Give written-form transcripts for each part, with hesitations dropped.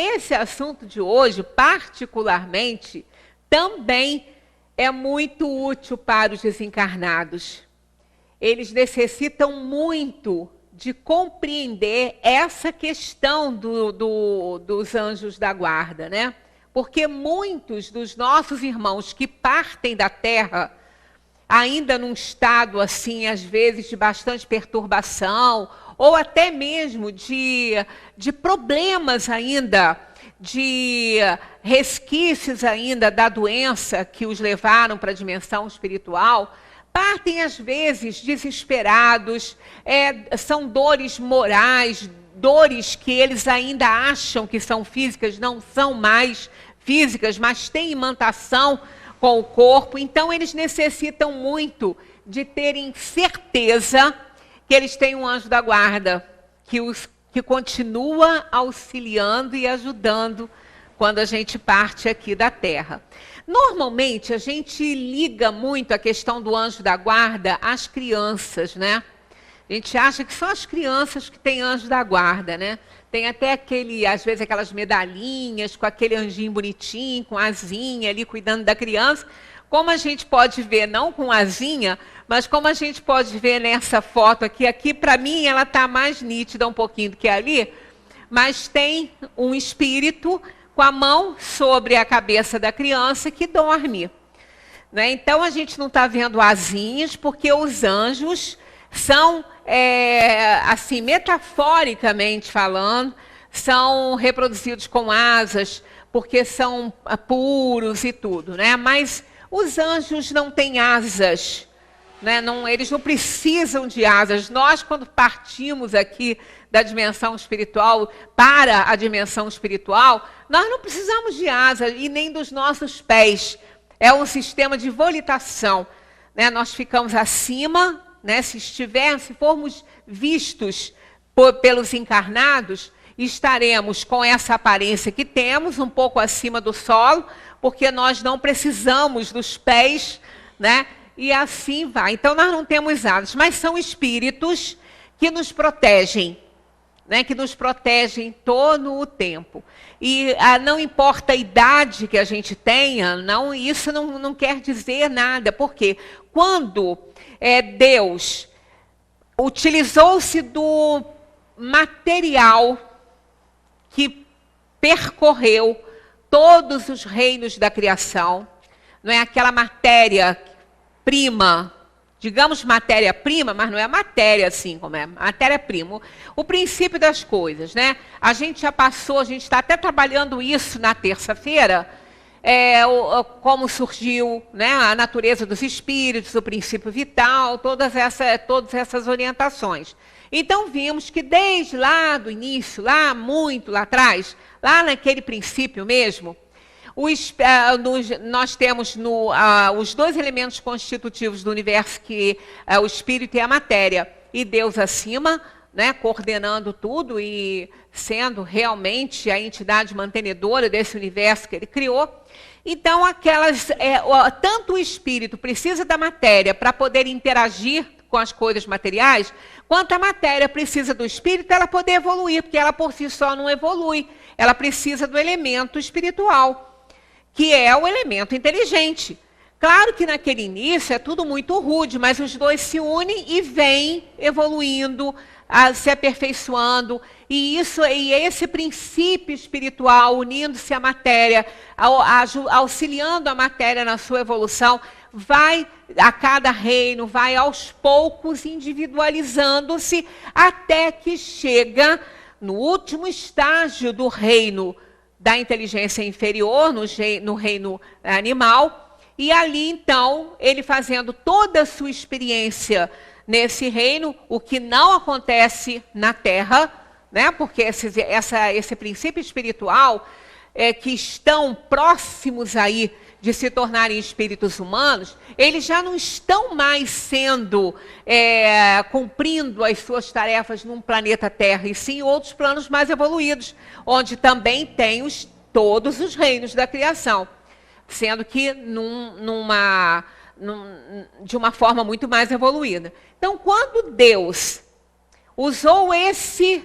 Esse assunto de hoje, particularmente, também é muito útil para os desencarnados. Eles necessitam muito de compreender essa questão dos anjos da guarda, né? Porque muitos dos nossos irmãos que partem da Terra, ainda num estado assim, às vezes, de bastante perturbação, ou até mesmo de problemas ainda, de resquícios ainda da doença que os levaram para a dimensão espiritual, partem às vezes desesperados, são dores morais, dores que eles ainda acham que são físicas, não são mais físicas, mas têm imantação com o corpo. Então eles necessitam muito de terem certeza que eles têm um anjo da guarda, que continua auxiliando e ajudando quando a gente parte aqui da Terra. Normalmente, a gente liga muito a questão do anjo da guarda às crianças, né? A gente acha que são as crianças que têm anjo da guarda, né? Tem até às vezes, aquelas medalhinhas com aquele anjinho bonitinho, com asinha ali cuidando da criança. Como a gente pode ver, não com asinha, mas como a gente pode ver nessa foto aqui para mim ela está mais nítida um pouquinho do que ali, mas tem um espírito com a mão sobre a cabeça da criança que dorme, né? Então a gente não está vendo asinhas, porque os anjos são, assim, metaforicamente falando, são reproduzidos com asas, porque são puros e tudo, né? Mas os anjos não têm asas, né? Eles não precisam de asas. Nós, quando partimos aqui da dimensão espiritual para a dimensão espiritual, nós não precisamos de asas e nem dos nossos pés. É um sistema de volitação, né? Nós ficamos acima, né? Se formos vistos pelos encarnados, estaremos com essa aparência que temos, um pouco acima do solo, porque nós não precisamos dos pés, né? E assim vai. Então nós não temos asas, mas são espíritos que nos protegem, né? Que nos protegem todo o tempo. E não importa a idade que a gente tenha, isso não quer dizer nada, porque quando Deus utilizou-se do material que percorreu todos os reinos da criação, não é aquela matéria-prima, digamos matéria-prima, mas não é matéria assim como é, matéria-prima, o princípio das coisas, né? A gente já passou, a gente está até trabalhando isso na terça-feira, como surgiu, né, a natureza dos espíritos, o princípio vital, todas essas orientações. Então vimos que desde lá do início, muito lá atrás, lá naquele princípio mesmo, nós temos os dois elementos constitutivos do universo, que é o espírito e a matéria, e Deus acima, né, coordenando tudo e sendo realmente a entidade mantenedora desse universo que ele criou. Então, tanto o espírito precisa da matéria para poder interagir com as coisas materiais, quanto a matéria precisa do espírito para ela poder evoluir, porque ela por si só não evolui. Ela precisa do elemento espiritual, que é o elemento inteligente. Claro que naquele início é tudo muito rude, mas os dois se unem e vêm evoluindo, se aperfeiçoando. E esse princípio espiritual, unindo-se à matéria, auxiliando a matéria na sua evolução, vai a cada reino, vai aos poucos individualizando-se, até que chega no último estágio do reino da inteligência inferior, no reino animal, e ali então, ele fazendo toda a sua experiência nesse reino, o que não acontece na Terra, né? Porque esse princípio espiritual, que estão próximos aí de se tornarem espíritos humanos, eles já não estão mais cumprindo as suas tarefas num planeta Terra, e sim em outros planos mais evoluídos, onde também tem todos os reinos da criação, sendo que de uma forma muito mais evoluída. Então, quando Deus usou esse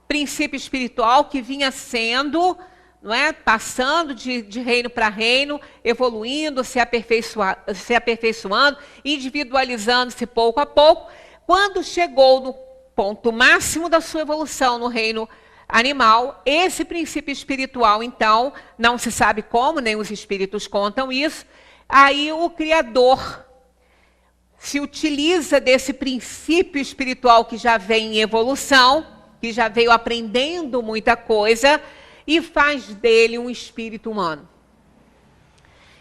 princípio espiritual que vinha sendo não é? Passando de reino para reino, evoluindo, se aperfeiçoando, individualizando-se pouco a pouco. Quando chegou no ponto máximo da sua evolução no reino animal, esse princípio espiritual, então, não se sabe como, nem os espíritos contam isso, aí o Criador se utiliza desse princípio espiritual que já vem em evolução, que já veio aprendendo muita coisa, e faz dele um espírito humano.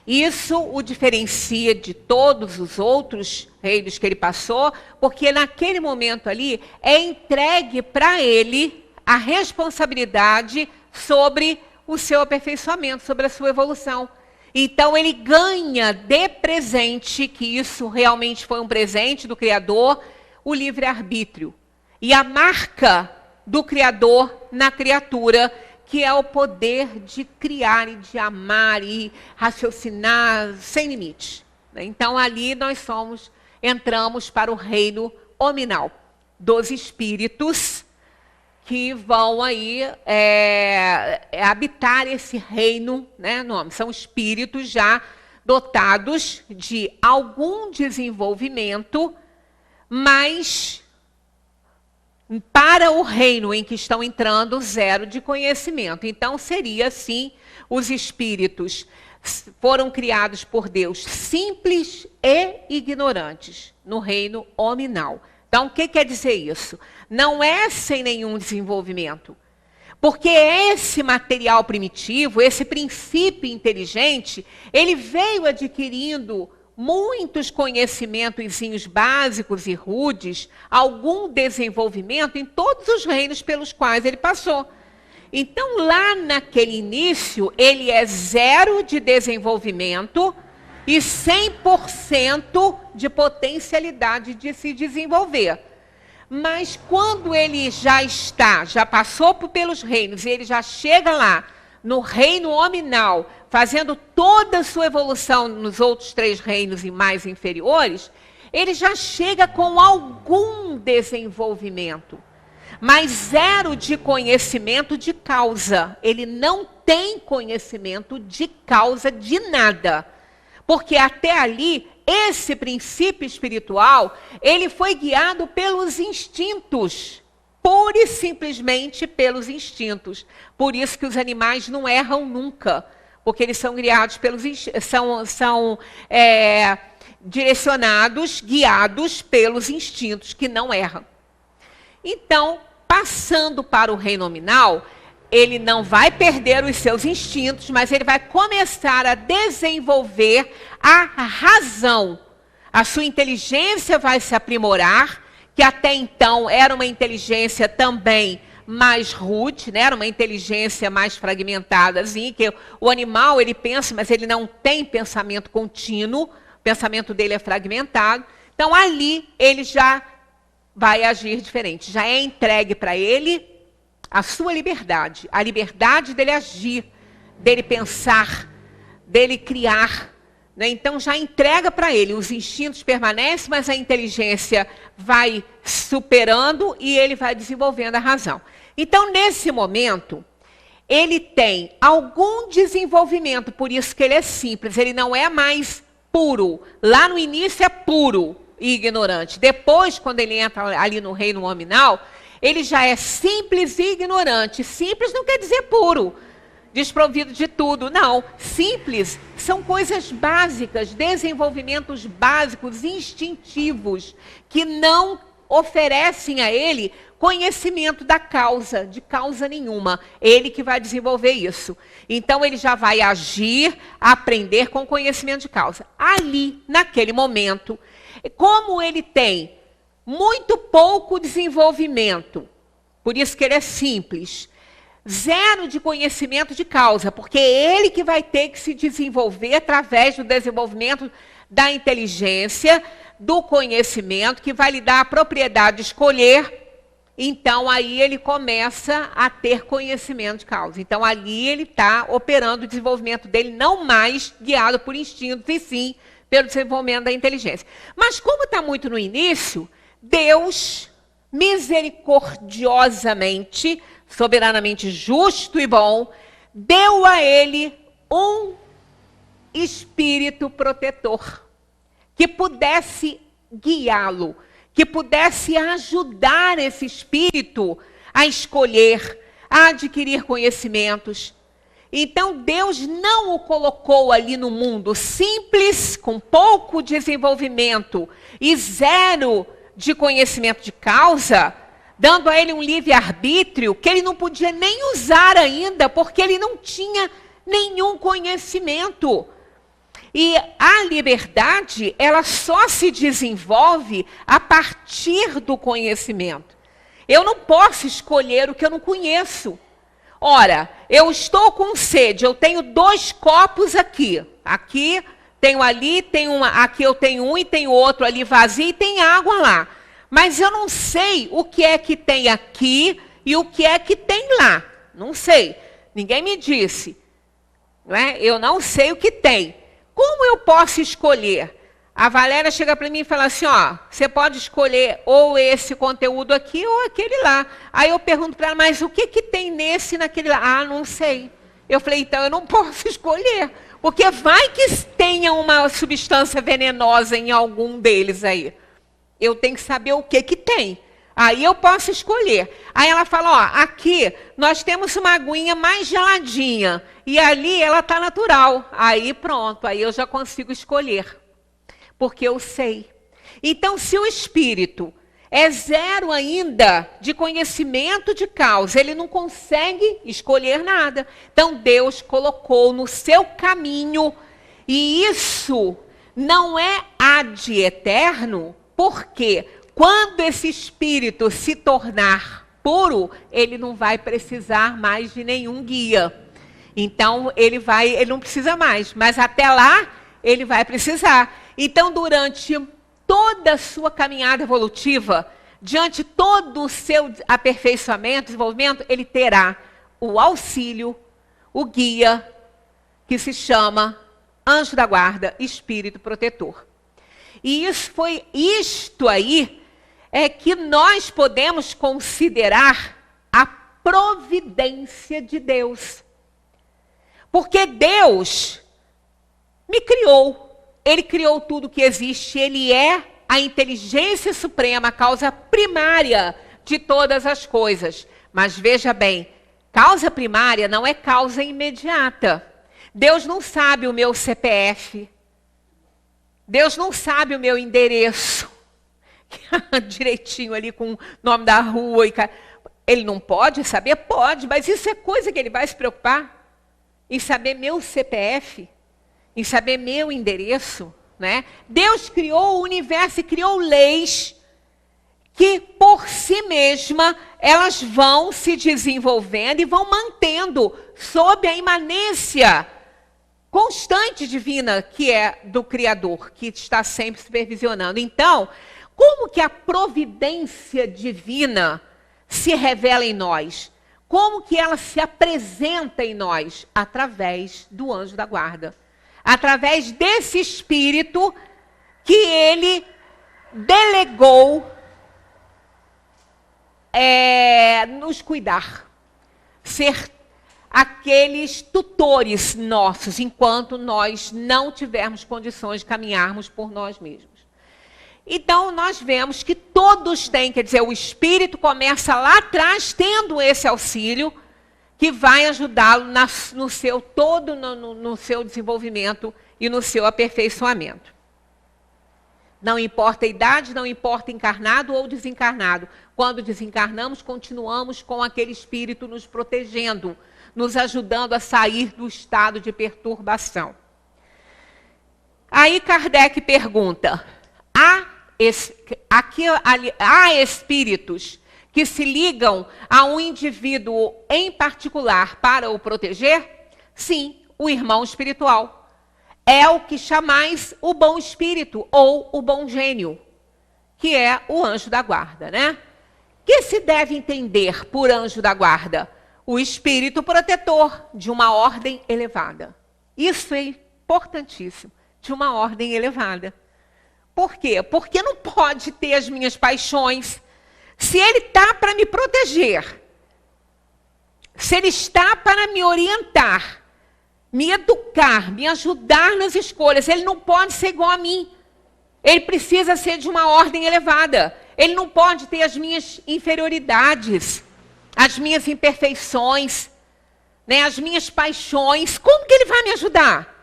Isso o diferencia de todos os outros reinos que ele passou, porque naquele momento ali é entregue para ele a responsabilidade sobre o seu aperfeiçoamento, sobre a sua evolução. Então ele ganha de presente, que isso realmente foi um presente do Criador, o livre-arbítrio. E a marca do Criador na criatura, que é o poder de criar e de amar e raciocinar sem limite. Então ali nós entramos para o reino hominal dos espíritos, que vão aí habitar esse reino, né? São espíritos já dotados de algum desenvolvimento, mas para o reino em que estão entrando, zero de conhecimento. Então seria assim, os espíritos foram criados por Deus simples e ignorantes no reino hominal. Então, o que quer dizer isso? Não é sem nenhum desenvolvimento. Porque esse material primitivo, esse princípio inteligente, ele veio adquirindo muitos conhecimentos básicos e rudes, algum desenvolvimento em todos os reinos pelos quais ele passou. Então, lá naquele início, ele é zero de desenvolvimento e 100% de potencialidade de se desenvolver. Mas quando ele já passou pelos reinos, e ele já chega lá, no reino hominal, fazendo toda a sua evolução nos outros 3 reinos e mais inferiores, ele já chega com algum desenvolvimento, mas zero de conhecimento de causa. Ele não tem conhecimento de causa de nada. Porque até ali, esse princípio espiritual, ele foi guiado pelos instintos. Pura e simplesmente pelos instintos. Por isso que os animais não erram nunca. Porque eles são guiados são direcionados, guiados pelos instintos, que não erram. Então, passando para o reino nominal, ele não vai perder os seus instintos, mas ele vai começar a desenvolver a razão. A sua inteligência vai se aprimorar, que até então era uma inteligência também mais rude, né? Era uma inteligência mais fragmentada, assim, que o animal ele pensa, mas ele não tem pensamento contínuo, o pensamento dele é fragmentado. Então ali ele já vai agir diferente, já é entregue para ele a sua liberdade, a liberdade dele agir, dele pensar, dele criar. Né? Então já entrega para ele, os instintos permanecem, mas a inteligência vai superando e ele vai desenvolvendo a razão. Então nesse momento, ele tem algum desenvolvimento, por isso que ele é simples, ele não é mais puro. Lá no início é puro e ignorante. Depois, quando ele entra ali no reino nominal, ele já é simples e ignorante. Simples não quer dizer puro, desprovido de tudo. Não, simples são coisas básicas, desenvolvimentos básicos, instintivos, que não oferecem a ele conhecimento da causa, de causa nenhuma. Ele que vai desenvolver isso. Então ele já vai agir, aprender com conhecimento de causa. Ali, naquele momento, como ele tem muito pouco desenvolvimento, por isso que ele é simples, zero de conhecimento de causa, porque é ele que vai ter que se desenvolver através do desenvolvimento da inteligência, do conhecimento, que vai lhe dar a propriedade de escolher. Então aí ele começa a ter conhecimento de causa. Então ali ele está operando o desenvolvimento dele, não mais guiado por instintos, e sim pelo desenvolvimento da inteligência. Mas como está muito no início, Deus, misericordiosamente, soberanamente justo e bom, deu a ele um espírito protetor que pudesse guiá-lo, que pudesse ajudar esse espírito a escolher, a adquirir conhecimentos. Então Deus não o colocou ali no mundo simples, com pouco desenvolvimento e zero de conhecimento de causa, dando a ele um livre-arbítrio que ele não podia nem usar ainda, porque ele não tinha nenhum conhecimento. E a liberdade, ela só se desenvolve a partir do conhecimento. Eu não posso escolher o que eu não conheço. Ora, eu estou com sede, eu tenho 2 copos aqui. Aqui, tenho ali, aqui eu tenho um e tenho outro ali vazio e tem água lá. Mas eu não sei o que é que tem aqui e o que é que tem lá. Não sei. Ninguém me disse. Não é? Eu não sei o que tem. Como eu posso escolher? A Valéria chega para mim e fala assim, ó, você pode escolher ou esse conteúdo aqui ou aquele lá. Aí eu pergunto para ela, mas o que tem nesse e naquele lá? Ah, não sei. Eu falei, então eu não posso escolher, porque vai que tenha uma substância venenosa em algum deles aí. Eu tenho que saber o que tem. Aí eu posso escolher. Aí ela fala, ó, aqui nós temos uma aguinha mais geladinha e ali ela está natural. Aí pronto, aí eu já consigo escolher. Porque eu sei. Então, se o espírito é zero ainda de conhecimento de causa, ele não consegue escolher nada. Então, Deus colocou no seu caminho, e isso não é ad eterno, porque quando esse espírito se tornar puro, ele não vai precisar mais de nenhum guia. Então, ele não precisa mais, mas até lá, ele vai precisar. Então, durante toda a sua caminhada evolutiva, diante de todo o seu aperfeiçoamento, desenvolvimento, ele terá o auxílio, o guia, que se chama anjo da guarda, espírito protetor. E isto aí é que nós podemos considerar a providência de Deus. Porque Deus me criou. Ele criou tudo que existe, ele é a inteligência suprema, a causa primária de todas as coisas. Mas veja bem, causa primária não é causa imediata. Deus não sabe o meu CPF. Deus não sabe o meu endereço. Direitinho ali com o nome da rua. Ele não pode saber? Pode, mas isso é coisa que ele vai se preocupar? Em saber meu CPF? Em saber meu endereço, né? Deus criou o universo e criou leis que, por si mesma, elas vão se desenvolvendo e vão mantendo sob a imanência constante divina que é do Criador, que está sempre supervisionando. Então, como que a providência divina se revela em nós? Como que ela se apresenta em nós? Através do anjo da guarda. Através desse espírito que ele delegou nos cuidar. Ser aqueles tutores nossos, enquanto nós não tivermos condições de caminharmos por nós mesmos. Então, nós vemos que todos têm, quer dizer, o espírito começa lá atrás tendo esse auxílio, que vai ajudá-lo no seu desenvolvimento e no seu aperfeiçoamento. Não importa a idade, não importa encarnado ou desencarnado. Quando desencarnamos, continuamos com aquele espírito nos protegendo, nos ajudando a sair do estado de perturbação. Aí Kardec pergunta, há espíritos que se ligam a um indivíduo em particular para o proteger? Sim, o irmão espiritual. É o que chamais o bom espírito ou o bom gênio, que é o anjo da guarda, né? Que se deve entender por anjo da guarda? O espírito protetor de uma ordem elevada. Isso é importantíssimo, de uma ordem elevada. Por quê? Porque não pode ter as minhas paixões. Se ele está para me proteger, se ele está para me orientar, me educar, me ajudar nas escolhas, ele não pode ser igual a mim. Ele precisa ser de uma ordem elevada. Ele não pode ter as minhas inferioridades, as minhas imperfeições, né, as minhas paixões. Como que ele vai me ajudar?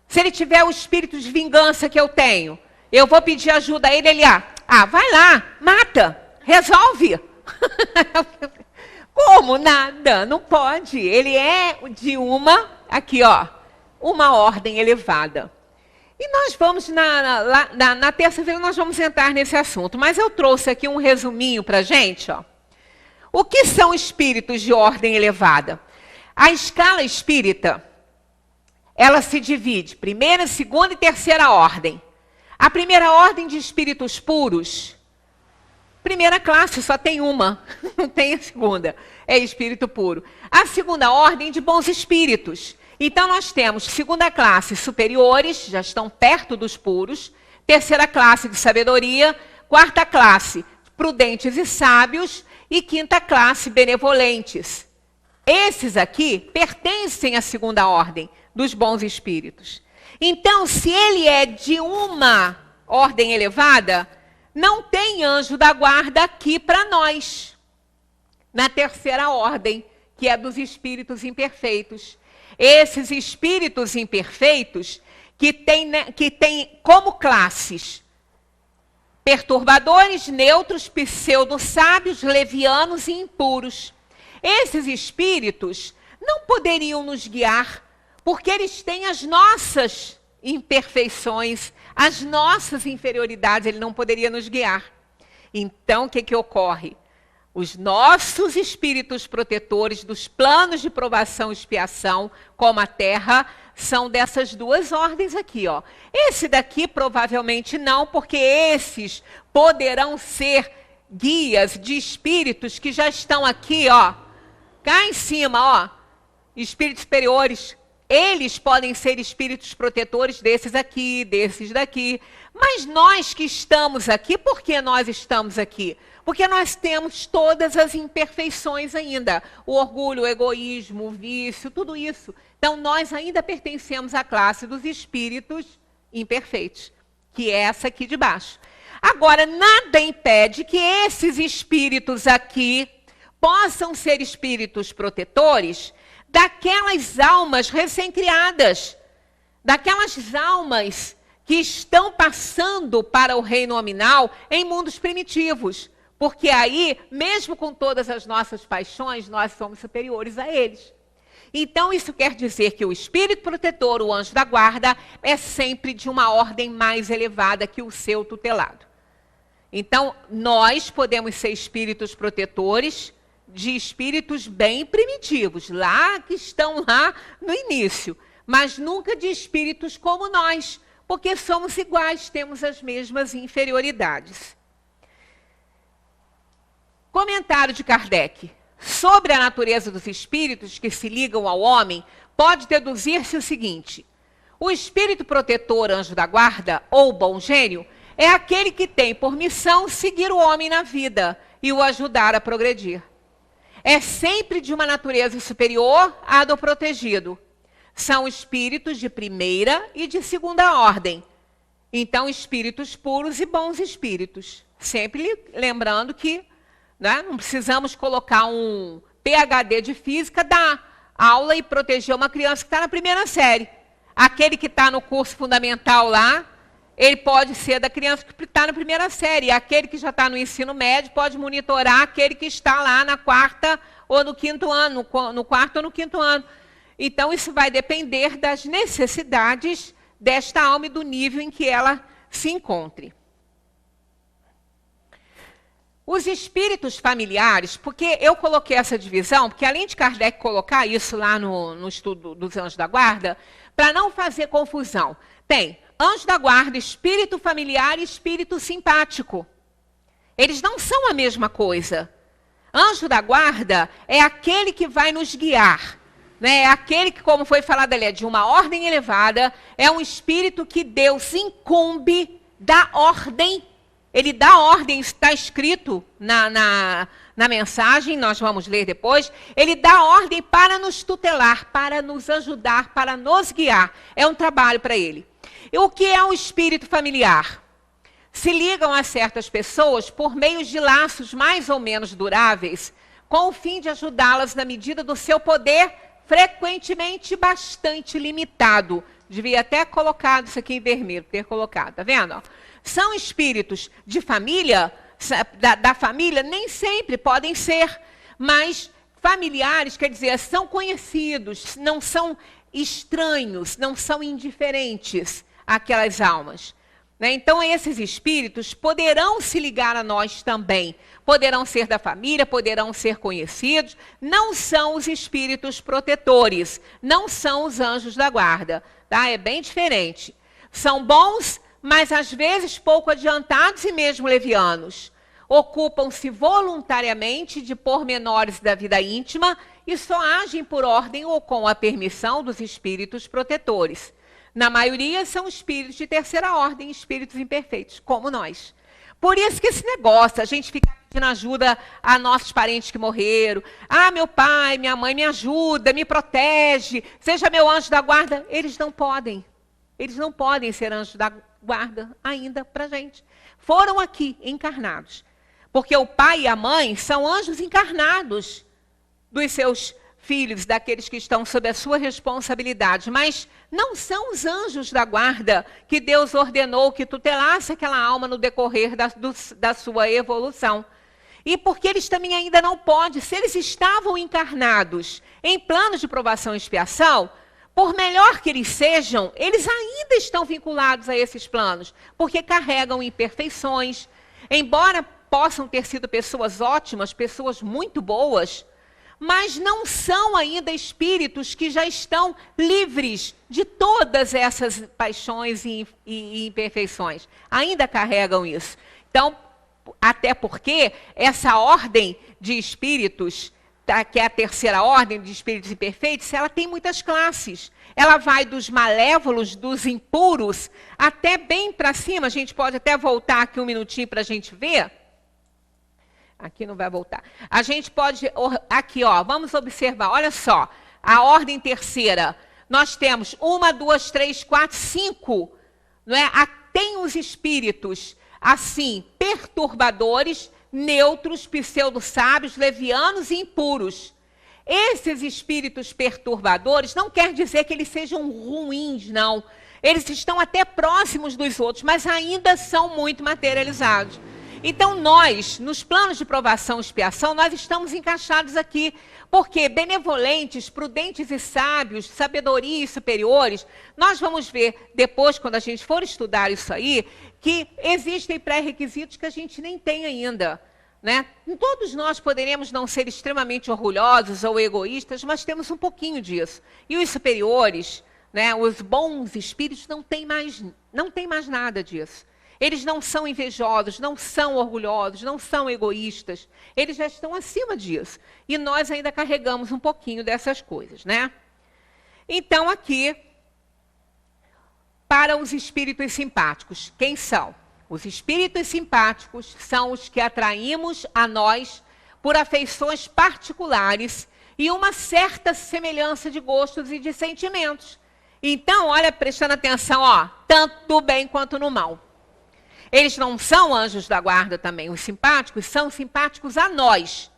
Se ele tiver o espírito de vingança que eu tenho, eu vou pedir ajuda a ele, vai lá, mata, resolve. Como? Nada, não pode. Ele é de uma ordem elevada. E nós vamos, na terça-feira, nós vamos entrar nesse assunto. Mas eu trouxe aqui um resuminho para a gente. O que são espíritos de ordem elevada? A escala espírita, ela se divide primeira, segunda e terceira ordem. A primeira ordem de espíritos puros, primeira classe, só tem uma, não tem a segunda, é espírito puro. A segunda ordem de bons espíritos. Então nós temos segunda classe superiores, já estão perto dos puros, terceira classe de sabedoria, quarta classe prudentes e sábios e quinta classe benevolentes. Esses aqui pertencem à segunda ordem dos bons espíritos. Então, se ele é de uma ordem elevada, não tem anjo da guarda aqui para nós, na terceira ordem, que é dos espíritos imperfeitos. Esses espíritos imperfeitos que têm como classes perturbadores, neutros, pseudo-sábios, levianos e impuros. Esses espíritos não poderiam nos guiar, porque eles têm as nossas imperfeições, as nossas inferioridades, ele não poderia nos guiar. Então, o que ocorre? Os nossos espíritos protetores dos planos de provação e expiação, como a Terra, são dessas duas ordens aqui. Esse daqui provavelmente não, porque esses poderão ser guias de espíritos que já estão aqui, cá em cima, espíritos superiores. Eles podem ser espíritos protetores desses aqui, desses daqui. Mas nós que estamos aqui, por que nós estamos aqui? Porque nós temos todas as imperfeições ainda. O orgulho, o egoísmo, o vício, tudo isso. Então, nós ainda pertencemos à classe dos espíritos imperfeitos, que é essa aqui de baixo. Agora, nada impede que esses espíritos aqui possam ser espíritos protetores daquelas almas recém-criadas, daquelas almas que estão passando para o reino nominal em mundos primitivos. Porque aí, mesmo com todas as nossas paixões, nós somos superiores a eles. Então, isso quer dizer que o espírito protetor, o anjo da guarda, é sempre de uma ordem mais elevada que o seu tutelado. Então, nós podemos ser espíritos protetores de espíritos bem primitivos, lá que estão lá no início, mas nunca de espíritos como nós, porque somos iguais, temos as mesmas inferioridades. Comentário de Kardec. Sobre a natureza dos espíritos que se ligam ao homem, pode deduzir-se o seguinte: o espírito protetor, anjo da guarda, ou bom gênio, é aquele que tem por missão seguir o homem na vida e o ajudar a progredir. É sempre de uma natureza superior à do protegido. São espíritos de primeira e de segunda ordem. Então, espíritos puros e bons espíritos. Sempre lembrando que não precisamos colocar um PhD de física, dar aula e proteger uma criança que está na primeira série. Aquele que está no curso fundamental lá, ele pode ser da criança que está na primeira série. E aquele que já está no ensino médio pode monitorar aquele que está lá na quarta ou no quinto ano, no quarto ou no quinto ano. Então, isso vai depender das necessidades desta alma e do nível em que ela se encontre. Os espíritos familiares, porque eu coloquei essa divisão, porque além de Kardec colocar isso lá no estudo dos anjos da guarda, para não fazer confusão, tem anjo da guarda, espírito familiar e espírito simpático. Eles não são a mesma coisa. Anjo da guarda é aquele que vai nos guiar, né? É aquele que, como foi falado ali, é de uma ordem elevada, é um espírito que Deus incumbe da ordem. Ele dá ordem, está escrito na na mensagem, nós vamos ler depois, ele dá ordem para nos tutelar, para nos ajudar, para nos guiar. É um trabalho para ele. E o que é um espírito familiar? Se ligam a certas pessoas por meio de laços mais ou menos duráveis, com o fim de ajudá-las na medida do seu poder, frequentemente bastante limitado. Devia até colocado isso aqui em vermelho, ter colocado, tá vendo? São espíritos de família, da família, nem sempre podem ser, mas familiares, quer dizer, são conhecidos, não são estranhos, não são indiferentes àquelas almas. Então, esses espíritos poderão se ligar a nós também. Poderão ser da família, poderão ser conhecidos. Não são os espíritos protetores, não são os anjos da guarda. Tá? É bem diferente. São bons, mas às vezes pouco adiantados e mesmo levianos. Ocupam-se voluntariamente de pormenores da vida íntima e só agem por ordem ou com a permissão dos espíritos protetores. Na maioria são espíritos de terceira ordem, espíritos imperfeitos, como nós. Por isso que esse negócio, a gente fica pedindo ajuda a nossos parentes que morreram. Ah, meu pai, minha mãe me ajuda, me protege, seja meu anjo da guarda. Eles não podem. Eles não podem ser anjos da guarda ainda para a gente. Foram aqui encarnados. Porque o pai e a mãe são anjos encarnados dos seus filhos, daqueles que estão sob a sua responsabilidade, mas não são os anjos da guarda que Deus ordenou que tutelasse aquela alma no decorrer da sua evolução. E porque eles também ainda não podem, se eles estavam encarnados em planos de provação e expiação, por melhor que eles sejam, eles ainda estão vinculados a esses planos, porque carregam imperfeições, embora possam ter sido pessoas ótimas, pessoas muito boas, mas não são ainda espíritos que já estão livres de todas essas paixões e imperfeições. Ainda carregam isso. Então, até porque essa ordem de espíritos, que é a terceira ordem de espíritos imperfeitos, ela tem muitas classes. Ela vai dos malévolos, dos impuros, até bem para cima. A gente pode até voltar aqui um minutinho para a gente ver. Aqui não vai voltar. A gente pode, aqui ó, vamos observar, olha só, a ordem terceira. Nós temos 1, 2, 3, 4, 5, não é? Tem os espíritos, assim, perturbadores, neutros, pseudo-sábios, levianos e impuros. Esses espíritos perturbadores não quer dizer que eles sejam ruins, não. Eles estão até próximos dos outros, mas ainda são muito materializados. Então nós, nos planos de provação e expiação, nós estamos encaixados aqui, porque benevolentes, prudentes e sábios, sabedoria e superiores, nós vamos ver depois, quando a gente for estudar isso aí, que existem pré-requisitos que a gente nem tem ainda. Né? Todos nós poderíamos não ser extremamente orgulhosos ou egoístas, mas temos um pouquinho disso. E os superiores, né, os bons espíritos, não tem mais nada disso. Eles não são invejosos, não são orgulhosos, não são egoístas. Eles já estão acima disso. E nós ainda carregamos um pouquinho dessas coisas, né? Então, aqui, para os espíritos simpáticos, quem são? Os espíritos simpáticos são os que atraímos a nós por afeições particulares e uma certa semelhança de gostos e de sentimentos. Então, olha, prestando atenção, ó, tanto no bem quanto no mal. Eles não são anjos da guarda também. Os simpáticos são simpáticos a nós.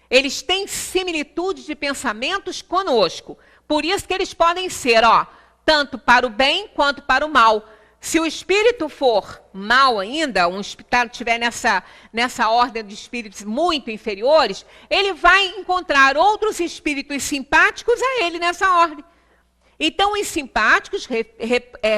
Eles têm similitude de pensamentos conosco. Por isso que eles podem ser, ó, tanto para o bem quanto para o mal. Se o espírito for mal ainda, um espírito estiver nessa ordem de espíritos muito inferiores, ele vai encontrar outros espíritos simpáticos a ele nessa ordem. Então, os simpáticos,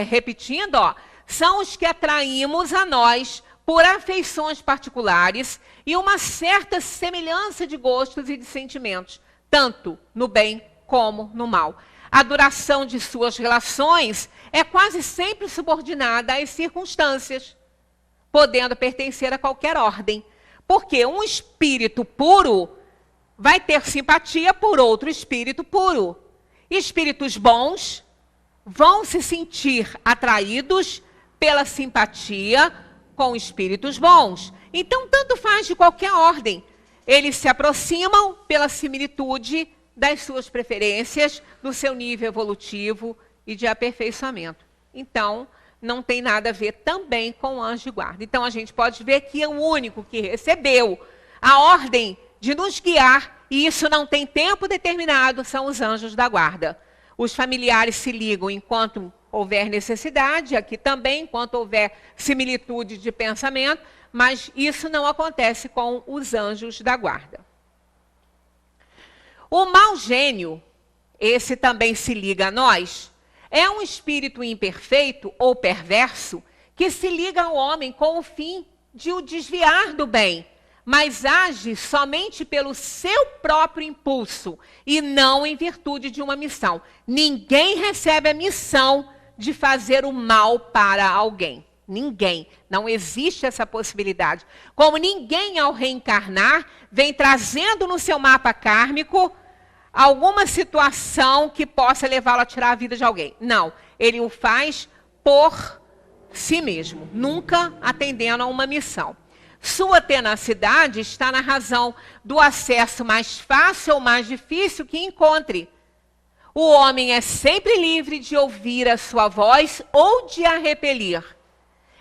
repetindo, ó, são os que atraímos a nós por afeições particulares e uma certa semelhança de gostos e de sentimentos, tanto no bem como no mal. A duração de suas relações é quase sempre subordinada às circunstâncias, podendo pertencer a qualquer ordem. Porque um espírito puro vai ter simpatia por outro espírito puro. Espíritos bons vão se sentir atraídos pela simpatia com espíritos bons. Então, tanto faz de qualquer ordem. eles se aproximam pela similitude das suas preferências, do seu nível evolutivo e de aperfeiçoamento. Então, não tem nada a ver também com o anjo de guarda. Então, a gente pode ver que é o único que recebeu a ordem de nos guiar, e isso não tem tempo determinado, são os anjos da guarda. Os familiares se ligam enquanto houver necessidade, aqui também, enquanto houver similitude de pensamento, mas isso não acontece com os anjos da guarda. O mau gênio, esse também se liga a nós, é um espírito imperfeito ou perverso que se liga ao homem com o fim de o desviar do bem, mas age somente pelo seu próprio impulso e não em virtude de uma missão. Ninguém recebe a missão de fazer o mal para alguém. Ninguém. Não existe essa possibilidade. Como ninguém, ao reencarnar, vem trazendo no seu mapa kármico alguma situação que possa levá-lo a tirar a vida de alguém. Não. Ele o faz por si mesmo, nunca atendendo a uma missão. Sua tenacidade está na razão do acesso mais fácil ou mais difícil que encontre. O homem é sempre livre de ouvir a sua voz ou de a repelir.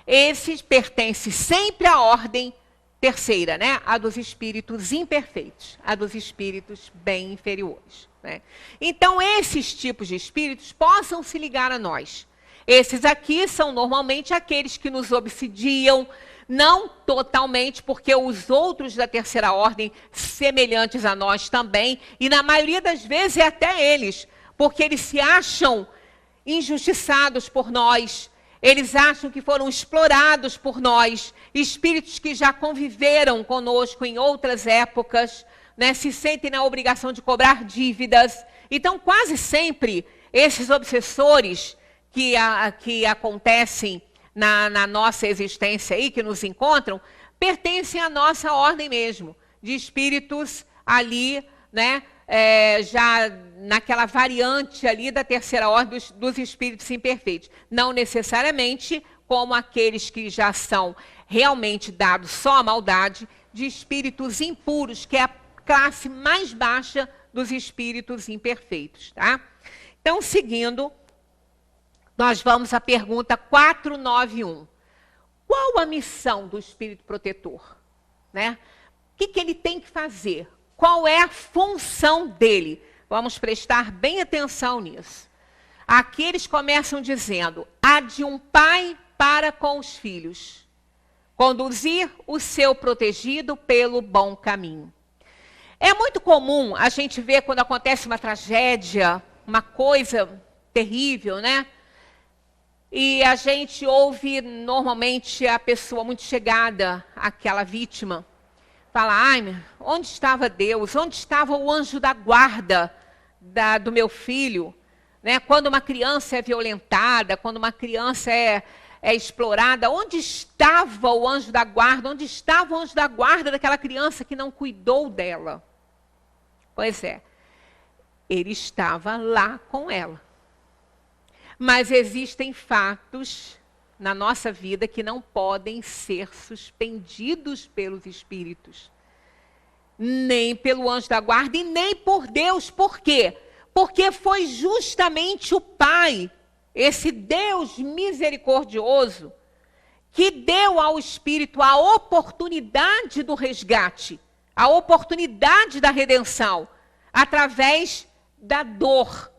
Esse pertence sempre à ordem terceira, né? A dos espíritos imperfeitos, a dos espíritos bem inferiores, né? Então, esses tipos de espíritos possam se ligar a nós. Esses aqui são normalmente aqueles que nos obsidiam, não totalmente, porque os outros da terceira ordem, semelhantes a nós também, e na maioria das vezes é até eles, porque eles se acham injustiçados por nós, eles acham que foram explorados por nós, espíritos que já conviveram conosco em outras épocas, né, se sentem na obrigação de cobrar dívidas. Então, quase sempre, esses obsessores que acontecem na nossa existência aí, que nos encontram, pertencem à nossa ordem mesmo, de espíritos ali, né, já naquela variante ali da terceira ordem dos espíritos imperfeitos. Não necessariamente como aqueles que já são realmente dados só à maldade, de espíritos impuros, que é a classe mais baixa dos espíritos imperfeitos, tá? Então, seguindo, nós vamos à pergunta 491. Qual a missão do espírito protetor? Né? O que ele tem que fazer? Qual é a função dele? Vamos prestar bem atenção nisso. Aqui eles começam dizendo: há de um pai para com os filhos, conduzir o seu protegido pelo bom caminho. É muito comum a gente ver quando acontece uma tragédia, uma coisa terrível, né? E a gente ouve normalmente a pessoa muito chegada àquela vítima fala: ai, onde estava Deus? Onde estava o anjo da guarda do meu filho? Né? Quando uma criança é violentada, quando uma criança é explorada, onde estava o anjo da guarda? Onde estava o anjo da guarda daquela criança que não cuidou dela? Pois é, ele estava lá com ela. Mas existem fatos na nossa vida que não podem ser suspendidos pelos espíritos. Nem pelo anjo da guarda e nem por Deus. Por quê? Porque foi justamente o Pai, esse Deus misericordioso, que deu ao espírito a oportunidade do resgate, a oportunidade da redenção, através da dor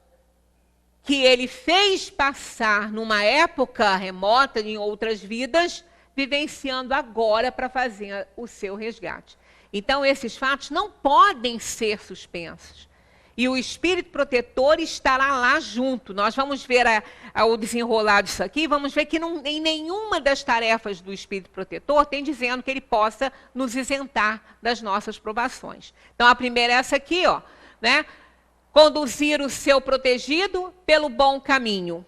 que ele fez passar numa época remota, em outras vidas, vivenciando agora para fazer o seu resgate. Então, esses fatos não podem ser suspensos. E o espírito protetor estará lá junto. Nós vamos ver o desenrolar disso aqui, vamos ver que em nenhuma das tarefas do espírito protetor tem dizendo que ele possa nos isentar das nossas provações. Então, a primeira é essa aqui, ó, né? Conduzir o seu protegido pelo bom caminho.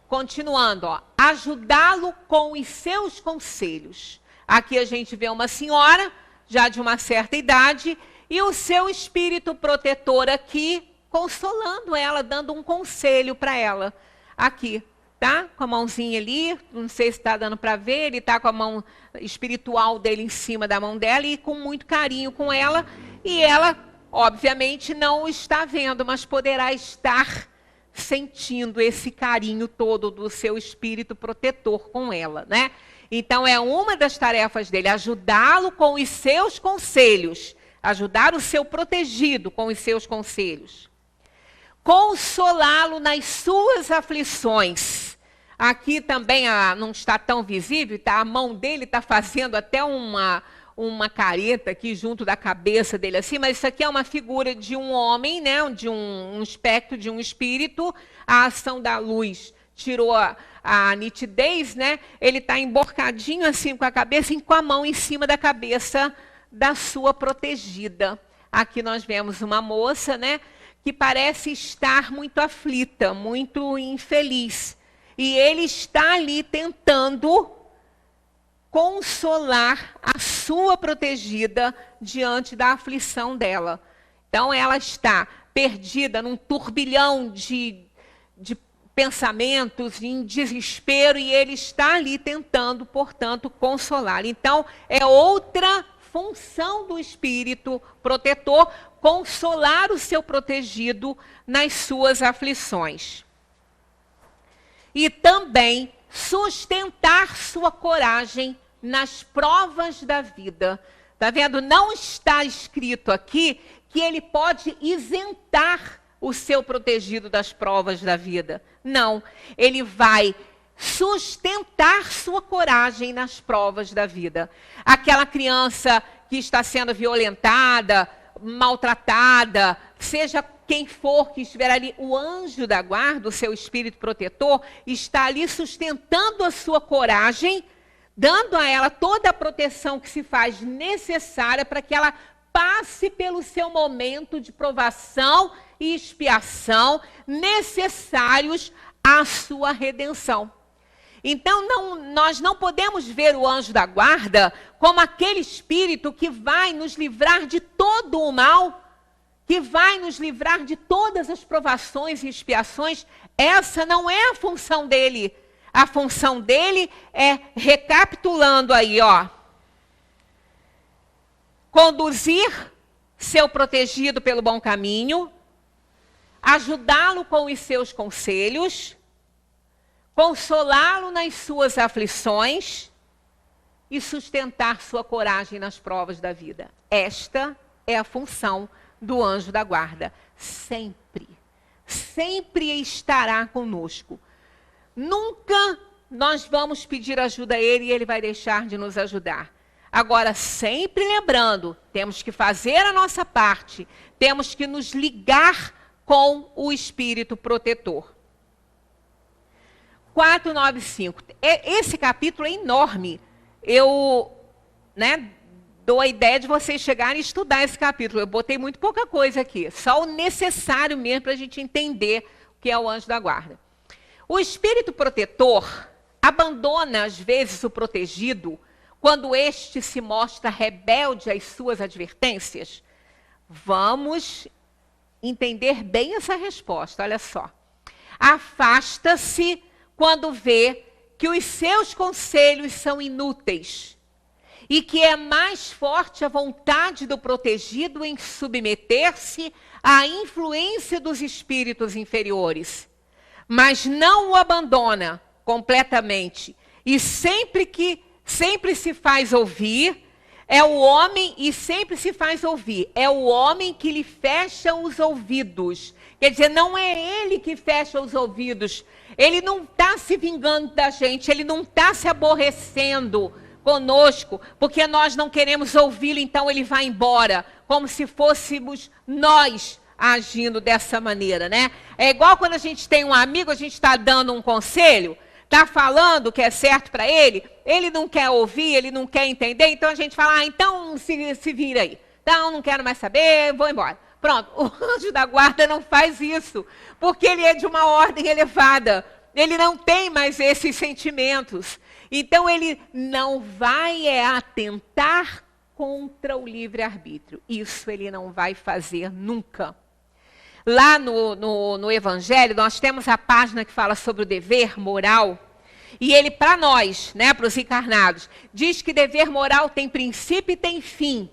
Continuando, ó, ajudá-lo com os seus conselhos. Aqui a gente vê uma senhora, já de uma certa idade, e o seu espírito protetor aqui, consolando ela, dando um conselho para ela. Aqui, tá com a mãozinha ali, não sei se está dando para ver, ele está com a mão espiritual dele em cima da mão dela e com muito carinho com ela, e ela, obviamente, não está vendo, mas poderá estar sentindo esse carinho todo do seu espírito protetor com ela, né? Então, é uma das tarefas dele, ajudá-lo com os seus conselhos, ajudar o seu protegido com os seus conselhos. Consolá-lo nas suas aflições. Aqui também não está tão visível, tá? A mão dele está fazendo até uma careta aqui junto da cabeça dele assim, mas isso aqui é uma figura de um homem, né? De um espectro, de um espírito. A ação da luz tirou a nitidez, né? Ele está emborcadinho assim com a cabeça e com a mão em cima da cabeça da sua protegida. Aqui nós vemos uma moça, né? Que parece estar muito aflita, muito infeliz. E ele está ali tentando consolar a sua protegida diante da aflição dela. Então, ela está perdida num turbilhão de pensamentos, em desespero, e ele está ali tentando, portanto, consolar. Então, é outra função do espírito protetor, consolar o seu protegido nas suas aflições. E também sustentar sua coragem nas provas da vida. Está vendo? Não está escrito aqui que ele pode isentar o seu protegido das provas da vida. Não, ele vai sustentar sua coragem nas provas da vida. Aquela criança que está sendo violentada, maltratada, seja quem for que estiver ali, o anjo da guarda, o seu espírito protetor, está ali sustentando a sua coragem, dando a ela toda a proteção que se faz necessária para que ela passe pelo seu momento de provação e expiação necessários à sua redenção. Então, nós não podemos ver o anjo da guarda como aquele espírito que vai nos livrar de todo o mal, que vai nos livrar de todas as provações e expiações. Essa não é a função dele. A função dele é, recapitulando aí, ó, conduzir seu protegido pelo bom caminho, ajudá-lo com os seus conselhos, consolá-lo nas suas aflições e sustentar sua coragem nas provas da vida. Esta é a função do anjo da guarda. Sempre, sempre estará conosco. Nunca nós vamos pedir ajuda a ele e ele vai deixar de nos ajudar. Agora, sempre lembrando, temos que fazer a nossa parte, temos que nos ligar com o espírito protetor. 495. Esse capítulo é enorme. Eu, dou a ideia de vocês chegarem e estudar esse capítulo. Eu botei muito pouca coisa aqui, só o necessário mesmo para a gente entender o que é o anjo da guarda. O espírito protetor abandona, às vezes, o protegido quando este se mostra rebelde às suas advertências. Vamos entender bem essa resposta, olha só. Afasta-se quando vê que os seus conselhos são inúteis e que é mais forte a vontade do protegido em submeter-se à influência dos espíritos inferiores. Mas não o abandona completamente e sempre se faz ouvir, é o homem que lhe fecha os ouvidos. Quer dizer, não é ele que fecha os ouvidos. Ele não está se vingando da gente, ele não está se aborrecendo conosco, porque nós não queremos ouvi-lo, então ele vai embora, como se fôssemos nós agindo dessa maneira, né? É igual quando a gente tem um amigo, a gente está dando um conselho, está falando o que é certo para ele não quer ouvir, ele não quer entender, então a gente fala, então se vira aí. Então, não quero mais saber, vou embora. Pronto, o anjo da guarda não faz isso, porque ele é de uma ordem elevada. Ele não tem mais esses sentimentos. Então, ele não vai atentar contra o livre-arbítrio. Isso ele não vai fazer nunca. Lá no Evangelho, nós temos a página que fala sobre o dever moral. E ele, para nós, né, para os encarnados, diz que dever moral tem princípio e tem fim.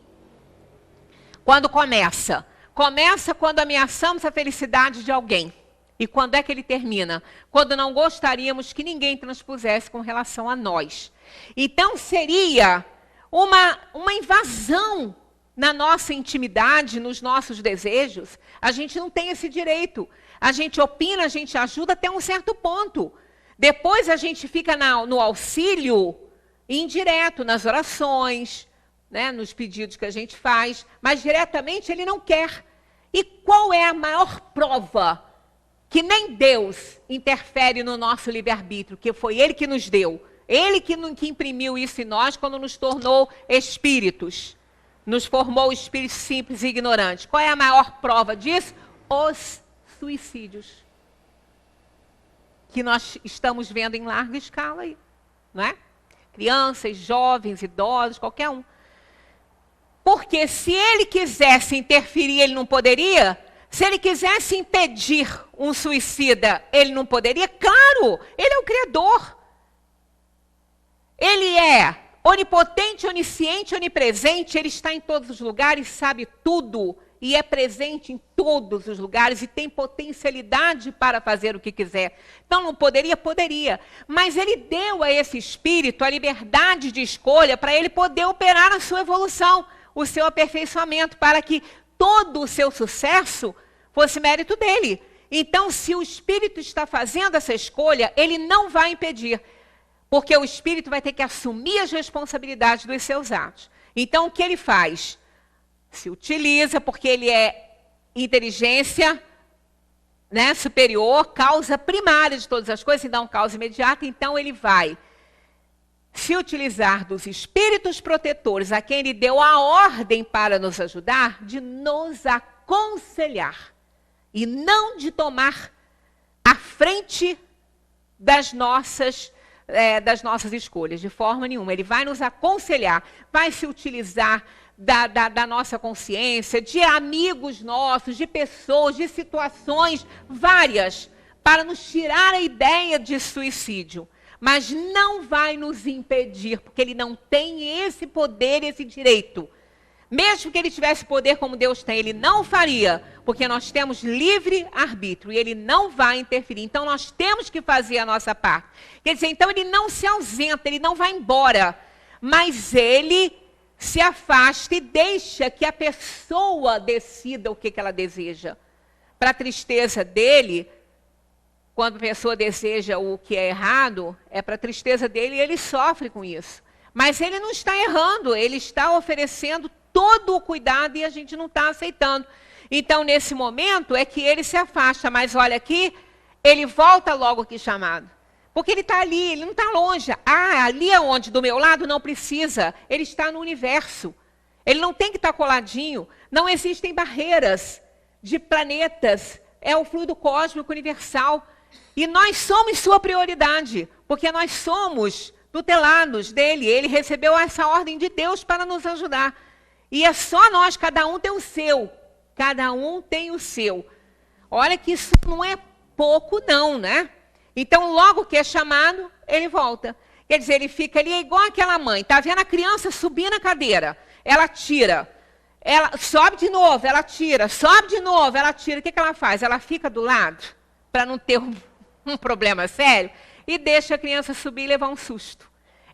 Quando começa? Começa quando ameaçamos a felicidade de alguém. E quando é que ele termina? Quando não gostaríamos que ninguém transpusesse com relação a nós. Então seria uma invasão na nossa intimidade, nos nossos desejos. A gente não tem esse direito. A gente opina, a gente ajuda até um certo ponto. Depois a gente fica no auxílio indireto, nas orações, né, nos pedidos que a gente faz, mas diretamente ele não quer. E qual é a maior prova que nem Deus interfere no nosso livre-arbítrio, que foi Ele que nos deu? Ele que imprimiu isso em nós quando nos tornou espíritos, nos formou espíritos simples e ignorantes. Qual é a maior prova disso? Os suicídios, que nós estamos vendo em larga escala aí, não é? Crianças, jovens, idosos, qualquer um. Porque se ele quisesse interferir, ele não poderia? Se ele quisesse impedir um suicida, ele não poderia? Claro, ele é o Criador. Ele é onipotente, onisciente, onipresente, ele está em todos os lugares, sabe tudo, e é presente em todos os lugares, e tem potencialidade para fazer o que quiser. Então não poderia? Poderia. Mas ele deu a esse espírito a liberdade de escolha para ele poder operar a sua evolução, o seu aperfeiçoamento, para que todo o seu sucesso fosse mérito dele. Então, se o espírito está fazendo essa escolha, ele não vai impedir, porque o espírito vai ter que assumir as responsabilidades dos seus atos. Então, o que ele faz? Se utiliza, porque ele é inteligência, né, superior, causa primária de todas as coisas, e não causa imediata, então ele vai se utilizar dos espíritos protetores, a quem ele deu a ordem para nos ajudar, de nos aconselhar e não de tomar a frente das nossas escolhas, de forma nenhuma. Ele vai nos aconselhar, vai se utilizar da nossa consciência, de amigos nossos, de pessoas, de situações várias, para nos tirar a ideia de suicídio. Mas não vai nos impedir, porque ele não tem esse poder, esse direito. Mesmo que ele tivesse poder como Deus tem, ele não faria, porque nós temos livre arbítrio e ele não vai interferir. Então nós temos que fazer a nossa parte. Quer dizer, então ele não se ausenta, ele não vai embora, mas ele se afasta e deixa que a pessoa decida o que ela deseja. Para a tristeza dele, quando a pessoa deseja o que é errado, é para a tristeza dele e ele sofre com isso. Mas ele não está errando, ele está oferecendo todo o cuidado e a gente não está aceitando. Então, nesse momento, é que ele se afasta. Mas olha aqui, ele volta logo aqui chamado. Porque ele está ali, ele não está longe. Ah, ali aonde, do meu lado, não precisa. Ele está no universo. Ele não tem que estar coladinho. Não existem barreiras de planetas. É o fluido cósmico universal. E nós somos sua prioridade, porque nós somos tutelados dele. Ele recebeu essa ordem de Deus para nos ajudar. E é só nós, cada um tem o seu. Cada um tem o seu. Olha que isso não é pouco não, né? Então, logo que é chamado, ele volta. Quer dizer, ele fica ali igual aquela mãe. Está vendo a criança subir na cadeira? Ela tira. Ela sobe de novo, ela tira. Sobe de novo, ela tira. O que ela faz? Ela fica do lado, para não ter um problema sério, e deixa a criança subir e levar um susto.